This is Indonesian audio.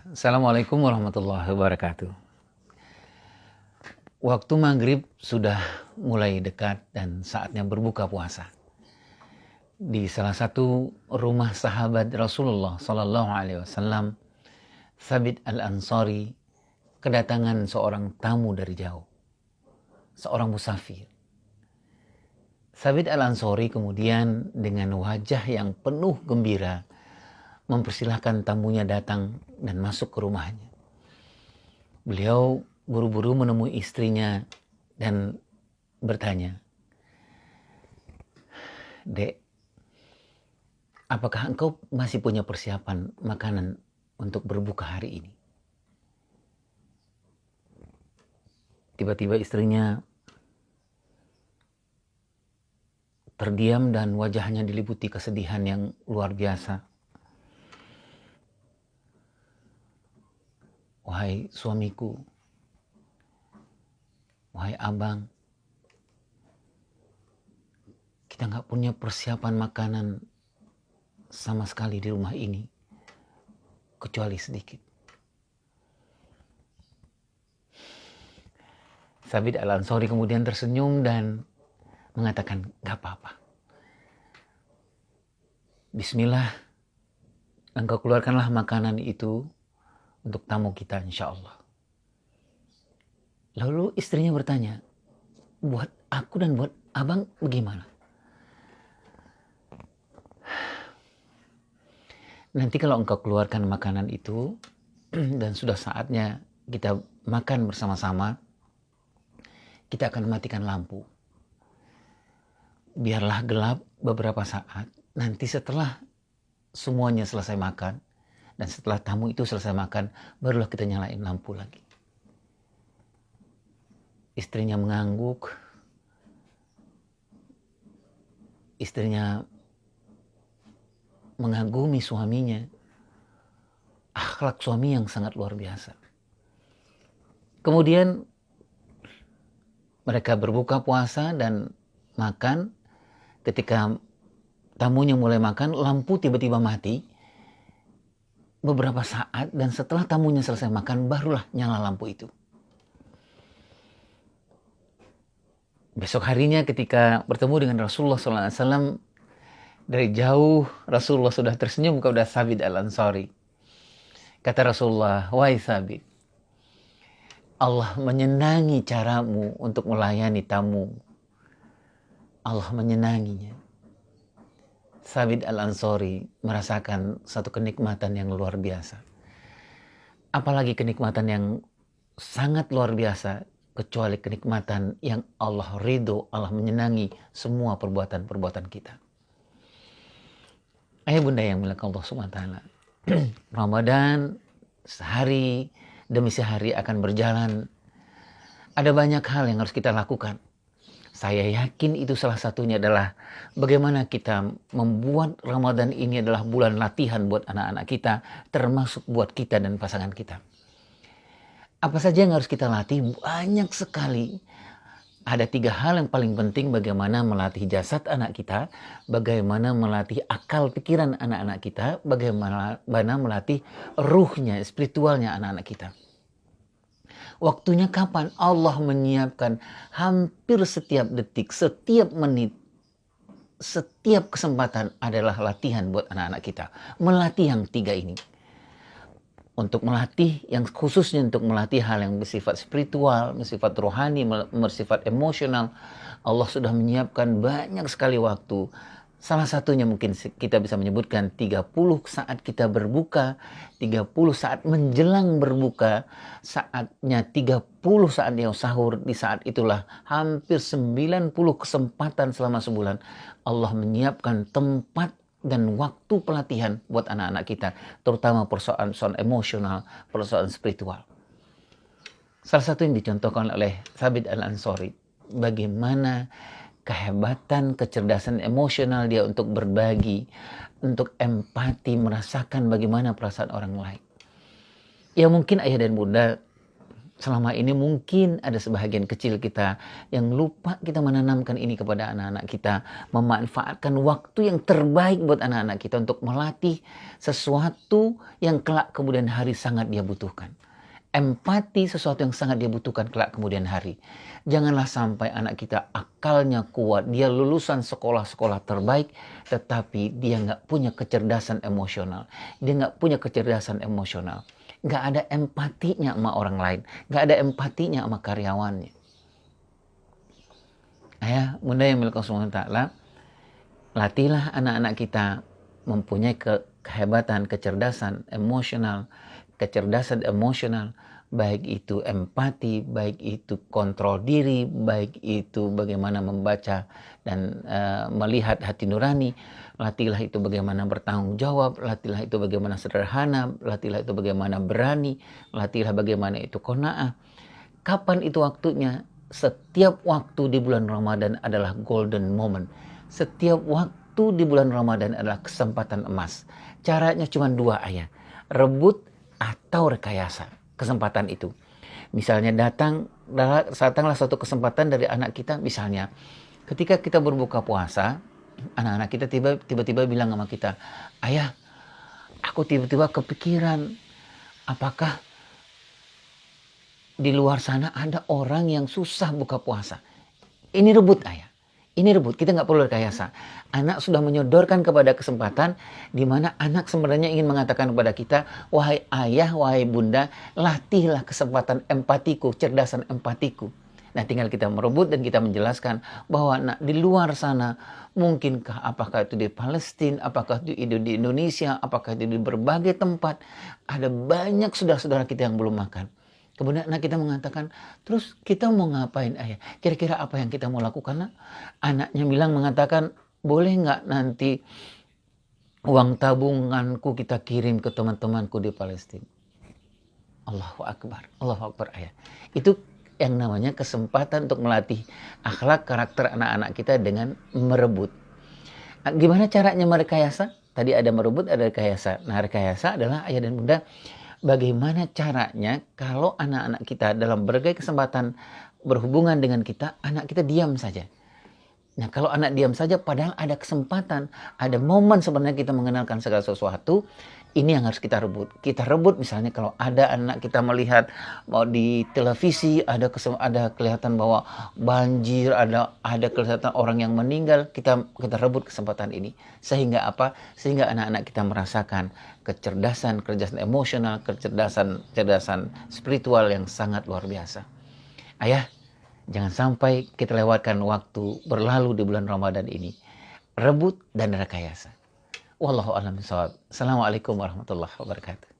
Assalamualaikum warahmatullahi wabarakatuh. Waktu maghrib sudah mulai dekat dan saatnya berbuka puasa. Di salah satu rumah sahabat Rasulullah Sallallahu Alaihi Wasallam, Thabit Al-Ansari, kedatangan seorang tamu dari jauh, seorang musafir. Thabit Al-Ansari kemudian dengan wajah yang penuh gembira mempersilahkan tamunya datang dan masuk ke rumahnya. Beliau buru-buru menemui istrinya dan bertanya, "Dek, apakah engkau masih punya persiapan makanan untuk berbuka hari ini?" Tiba-tiba istrinya terdiam dan wajahnya diliputi kesedihan yang luar biasa. "Wahai suamiku, wahai abang, kita nggak punya persiapan makanan sama sekali di rumah ini, kecuali sedikit." Thabit Al-Ansari kemudian tersenyum dan mengatakan, "Gak apa-apa. Bismillah, engkau keluarkanlah makanan itu untuk tamu kita insya Allah." Lalu istrinya bertanya, "Buat aku dan buat abang bagaimana?" "Nanti kalau engkau keluarkan makanan itu dan sudah saatnya kita makan bersama-sama, kita akan matikan lampu. Biarlah gelap beberapa saat. Nanti setelah semuanya selesai makan dan setelah tamu itu selesai makan, barulah kita nyalain lampu lagi." Istrinya mengangguk. Istrinya mengagumi suaminya. Akhlak suami yang sangat luar biasa. Kemudian mereka berbuka puasa dan makan. Ketika tamunya mulai makan, lampu tiba-tiba mati beberapa saat, dan setelah tamunya selesai makan, barulah nyala lampu itu. Besok harinya ketika bertemu dengan Rasulullah SAW, dari jauh Rasulullah sudah tersenyum kepada Thabit Al-Ansari. Kata Rasulullah, "Wahai Thabit, Allah menyenangi caramu untuk melayani tamu. Allah menyenanginya." Thabit Al-Ansari merasakan satu kenikmatan yang luar biasa. Apalagi kenikmatan yang sangat luar biasa, kecuali kenikmatan yang Allah ridho, Allah menyenangi semua perbuatan-perbuatan kita. Ayah bunda yang dimuliakan Allah SWT, Ramadan sehari demi sehari akan berjalan. Ada banyak hal yang harus kita lakukan. Saya yakin itu salah satunya adalah bagaimana kita membuat Ramadan ini adalah bulan latihan buat anak-anak kita, termasuk buat kita dan pasangan kita. Apa saja yang harus kita latih? Banyak sekali. Ada 3 hal yang paling penting: bagaimana melatih jasad anak kita, bagaimana melatih akal pikiran anak-anak kita, bagaimana melatih ruhnya, spiritualnya anak-anak kita. Waktunya kapan? Allah menyiapkan hampir setiap detik, setiap menit, setiap kesempatan adalah latihan buat anak-anak kita. Melatih yang 3 ini. Untuk melatih, yang khususnya untuk melatih hal yang bersifat spiritual, bersifat rohani, bersifat emosional, Allah sudah menyiapkan banyak sekali waktu. Salah satunya mungkin kita bisa menyebutkan 30 saat kita berbuka, 30 saat menjelang berbuka, saatnya 30 saat yang sahur. Di saat itulah hampir 90 kesempatan selama sebulan Allah menyiapkan tempat dan waktu pelatihan buat anak-anak kita, terutama persoalan emosional, persoalan spiritual. Salah satu yang dicontohkan oleh Thabit Al-Ansari, bagaimana kehebatan, kecerdasan emosional dia untuk berbagi, untuk empati, merasakan bagaimana perasaan orang lain. Ya mungkin ayah dan bunda Selama ini mungkin ada sebahagian kecil kita yang lupa kita menanamkan ini kepada anak-anak kita. Memanfaatkan waktu yang terbaik buat anak-anak kita untuk melatih sesuatu yang kelak kemudian hari sangat dia butuhkan. Empati sesuatu yang sangat dia butuhkan kelak kemudian hari. Janganlah sampai anak kita akalnya kuat, dia lulusan sekolah-sekolah terbaik, tetapi dia nggak punya kecerdasan emosional. Dia nggak punya kecerdasan emosional. Nggak ada empatinya sama orang lain. Nggak ada empatinya sama karyawannya. Ayah, bunda yang milik Allah SWT, latihlah anak-anak kita mempunyai kehebatan, kecerdasan emosional, baik itu empati, baik itu kontrol diri, baik itu bagaimana membaca dan melihat hati nurani. Latihlah itu bagaimana bertanggung jawab, latihlah itu bagaimana sederhana, latihlah itu bagaimana berani, latihlah bagaimana itu qanaah. Kapan itu waktunya? Setiap waktu di bulan Ramadan adalah golden moment. Setiap waktu di bulan Ramadan adalah kesempatan emas. Caranya cuma dua, ayah. Rebut atau rekayasa kesempatan itu. Misalnya datanglah suatu kesempatan dari anak kita, misalnya ketika kita berbuka puasa, anak-anak kita tiba-tiba bilang sama kita, ayah, aku tiba-tiba kepikiran, apakah di luar sana ada orang yang susah buka puasa? Ini rebut, ayah. Ini rebut, kita nggak perlu rekayasa. Anak sudah menyodorkan kepada kesempatan di mana anak sebenarnya ingin mengatakan kepada kita, wahai ayah, wahai bunda, latihlah kesempatan empatiku, cerdasan empatiku. Nah, tinggal kita merebut dan kita menjelaskan bahwa di luar sana, mungkinkah apakah itu di Palestina, apakah itu di Indonesia, apakah itu di berbagai tempat, ada banyak saudara-saudara kita yang belum makan. Kemudian anak kita mengatakan, terus kita mau ngapain, ayah? Kira-kira apa yang kita mau lakukan, nak? Anaknya mengatakan, boleh nggak nanti uang tabunganku kita kirim ke teman-temanku di Palestina? Allahu Akbar, ayah. Itu yang namanya kesempatan untuk melatih akhlak karakter anak-anak kita dengan merebut. Gimana caranya merekayasa? Tadi ada merebut, ada rekayasa. Nah, rekayasa adalah ayah dan bunda, bagaimana caranya kalau anak-anak kita dalam berbagai kesempatan berhubungan dengan kita, anak kita diam saja. Nah, kalau anak diam saja padahal ada kesempatan, ada momen sebenarnya kita mengenalkan segala sesuatu, ini yang harus kita rebut. Kita rebut misalnya kalau ada anak kita melihat bahwa di televisi ada kelihatan bahwa banjir, ada kelihatan orang yang meninggal, kita rebut kesempatan ini. Sehingga apa? Sehingga anak-anak kita merasakan kecerdasan emosional, kecerdasan spiritual yang sangat luar biasa. Ayah, jangan sampai kita lewatkan waktu berlalu di bulan Ramadan ini. Rebut dan rekayasa. Wallahu a'lam bishawab. Assalamualaikum warahmatullahi wabarakatuh.